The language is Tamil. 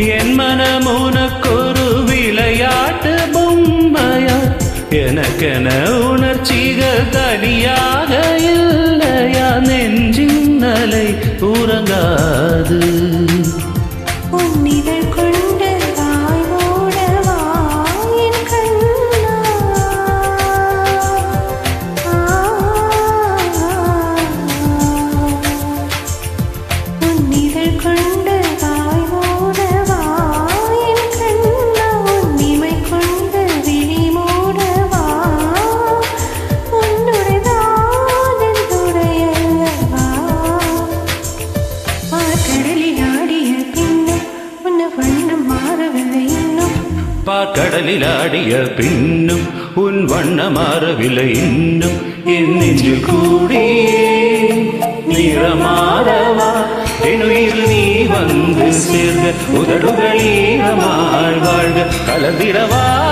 என் மனம் உனக்கொரு விளையாட்டு பொம்மையா? எனக்கென உணர்ச்சிகள் தனியாக இல்லையா? நெஞ்சின் அலை உறங்காது. கடலில் ஆடிய பின்னும் உன் வண்ணம் மாறவில்லை இன்னும். என் நெஞ்சில் கூடியே நிறமாறவா? என்னுயிர் நீ வந்து சேர்க, உதடுகள் ஈரமாய் வாழ்க, கலந்திடவா?